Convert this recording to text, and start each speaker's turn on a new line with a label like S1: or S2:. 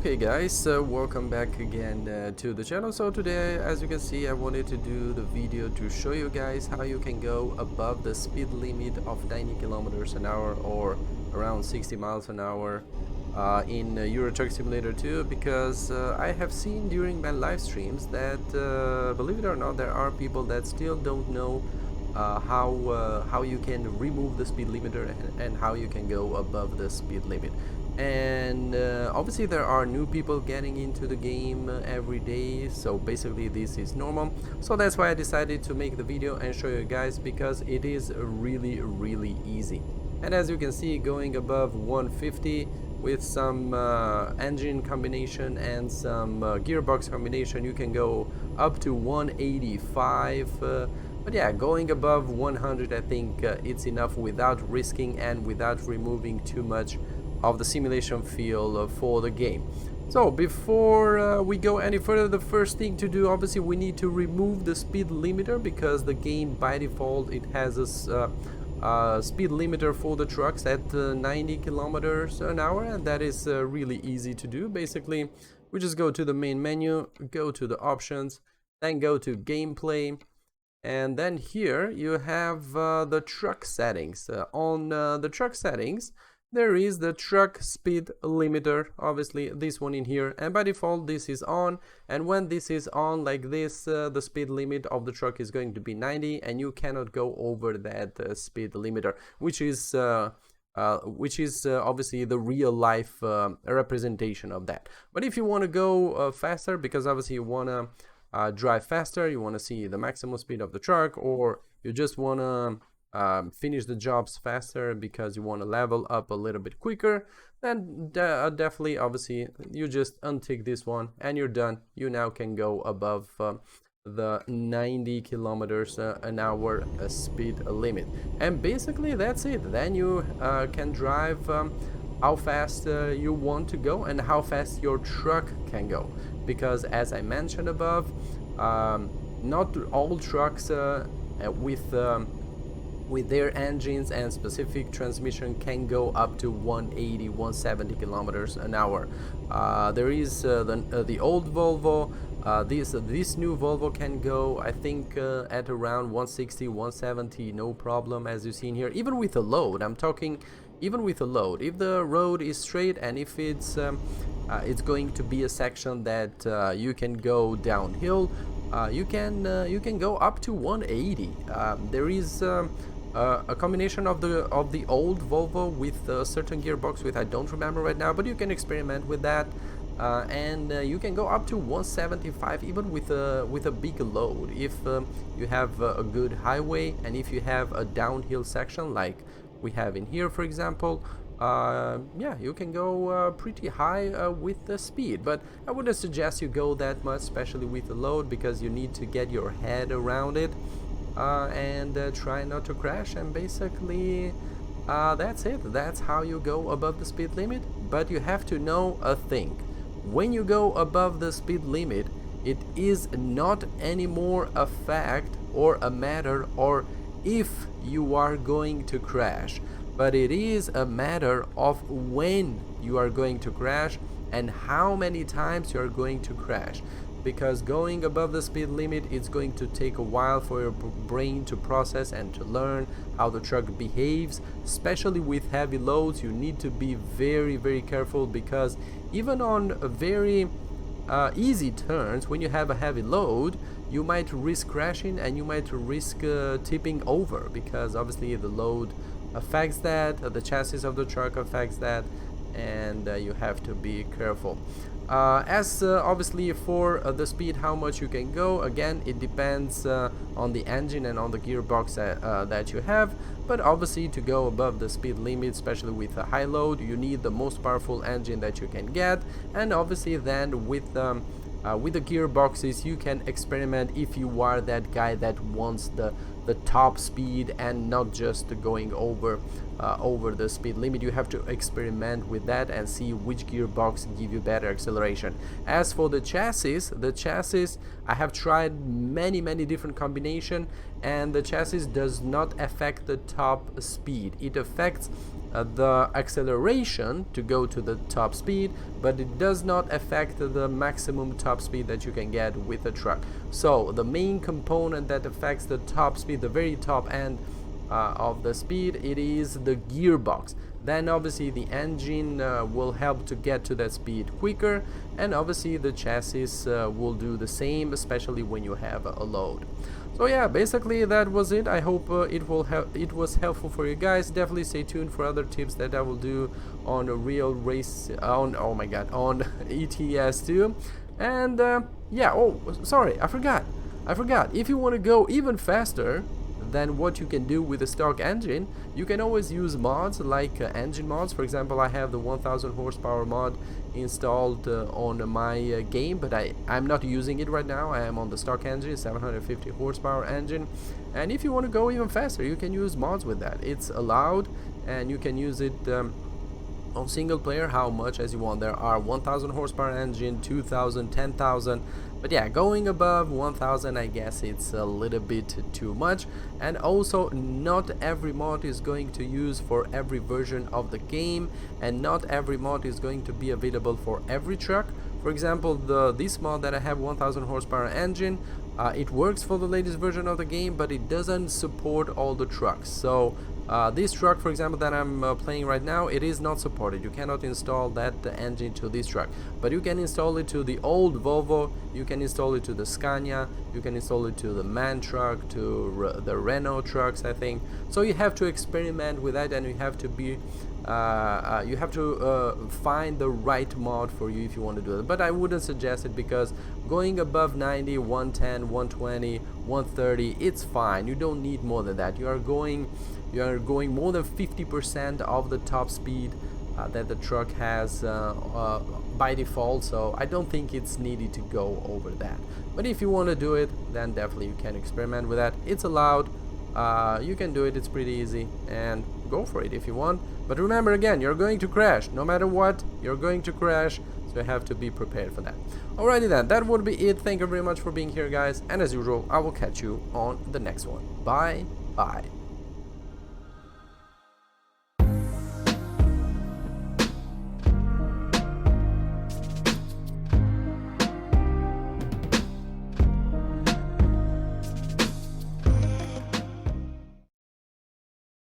S1: Okay guys, welcome back again to the channel. So today, as you can see, I wanted to do the video to show you guys how you can go above the speed limit of 90 kilometers an hour or around 60 miles an hour in Euro Truck Simulator 2, because I have seen during my live streams that believe it or not, there are people that still don't know how you can remove the speed limiter and how you can go above the speed limit. And obviously there are new people getting into the game every day, so basically this is normal. So that's why I decided to make the video and show you guys, because it is really easy. And as you can see, going above 150 with some engine combination and some gearbox combination, you can go up to 185. But yeah, going above 100, I think it's enough without risking and without removing too much of the simulation feel for the game. So before we go any further, the first thing to do, obviously, we need to remove the speed limiter, because the game by default it has a speed limiter for the trucks at 90 kilometers an hour, and that is really easy to do. Basically, we just go to the main menu, go to the options, then go to gameplay, and then here you have the truck settings. On the truck settings, there is the truck speed limiter, obviously this one in here, and by default this is on. And when this is on like this, the speed limit of the truck is going to be 90, and you cannot go over that speed limiter, which is obviously the real life representation of that. But if you want to go faster, because obviously you want to drive faster, you want to see the maximum speed of the truck, or you just want to finish the jobs faster because you want to level up a little bit quicker, then definitely, obviously, you just untick this one and you're done. You now can go above the 90 kilometers an hour speed limit, and basically that's it. Then you can drive how fast you want to go and how fast your truck can go, because as I mentioned above, not all trucks with their engines and specific transmission can go up to 180 170 kilometers an hour. There is the old Volvo. This new Volvo can go, I think, at around 160 170, no problem, as you see in here, even with a load. I'm talking even with a load. If the road is straight and if it's going to be a section that you can go downhill, you can go up to 180. There is a combination of the old Volvo with a certain gearbox, with I don't remember right now, but you can experiment with that, and you can go up to 175 even with a big load, if you have a good highway and if you have a downhill section like we have in here, for example. Yeah, you can go pretty high with the speed, but I wouldn't suggest you go that much, especially with the load, because you need to get your head around it and try not to crash. And basically that's it. That's how you go above the speed limit. But you have to know a thing: when you go above the speed limit, it is not anymore a fact or a matter or if you are going to crash, but it is a matter of when you are going to crash and how many times you are going to crash. Because going above the speed limit, it's going to take a while for your brain to process and to learn how the truck behaves. Especially with heavy loads, you need to be very careful, because even on very easy turns, when you have a heavy load, you might risk crashing and you might risk tipping over, because obviously the load affects that, the chassis of the truck affects that, and you have to be careful. Obviously for the speed, how much you can go, again, it depends on the engine and on the gearbox that you have. But obviously, to go above the speed limit, especially with a high load, you need the most powerful engine that you can get. And obviously then with the gearboxes, you can experiment if you are that guy that wants the top speed and not just going over the speed limit. You have to experiment with that and see which gearbox give you better acceleration. As for the chassis, I have tried many different combination, and the chassis does not affect the top speed. It affects the acceleration to go to the top speed, but it does not affect the maximum top speed that you can get with a truck. So the main component that affects the top speed, the very top end of the speed, it is the gearbox. Then obviously the engine will help to get to that speed quicker, and obviously the chassis will do the same, especially when you have a load. So yeah, basically that was it. I hope it was helpful for you guys. Definitely stay tuned for other tips that I will do on a real race on on ETS2. And yeah, oh sorry, I forgot. If you want to go even faster than what you can do with a stock engine, you can always use mods like engine mods. For example, I have the 1000 horsepower mod installed on my game, but I'm not using it right now. I am on the stock engine, 750 horsepower engine, and if you want to go even faster, you can use mods with that. It's allowed, and you can use it on single player how much as you want. There are 1000 horsepower engine, 2000, 10,000, but yeah, going above 1000, I guess it's a little bit too much. And also, not every mod is going to use for every version of the game, and not every mod is going to be available for every truck. For example, this mod that I have, 1000 horsepower engine, it works for the latest version of the game, but it doesn't support all the trucks. So this truck, for example, that I'm playing right now, it is not supported. You cannot install that engine to this truck, but you can install it to the old Volvo, you can install it to the Scania, you can install it to the MAN truck, to the Renault trucks, I think. So you have to experiment with that, and you have to be find the right mod for you if you want to do it. But I wouldn't suggest it, because going above 90, 110, 120, 130, it's fine. You don't need more than that. You are going more than 50% of the top speed that the truck has by default, so I don't think it's needed to go over that. But if you want to do it, then definitely you can experiment with that. It's allowed. You can do it. It's pretty easy, and go for it if you want. But remember, again, you're going to crash. No matter what, you're going to crash, so you have to be prepared for that. Alrighty then, that would be it. Thank you very much for being here, guys, and as usual, I will catch you on the next one. Bye bye.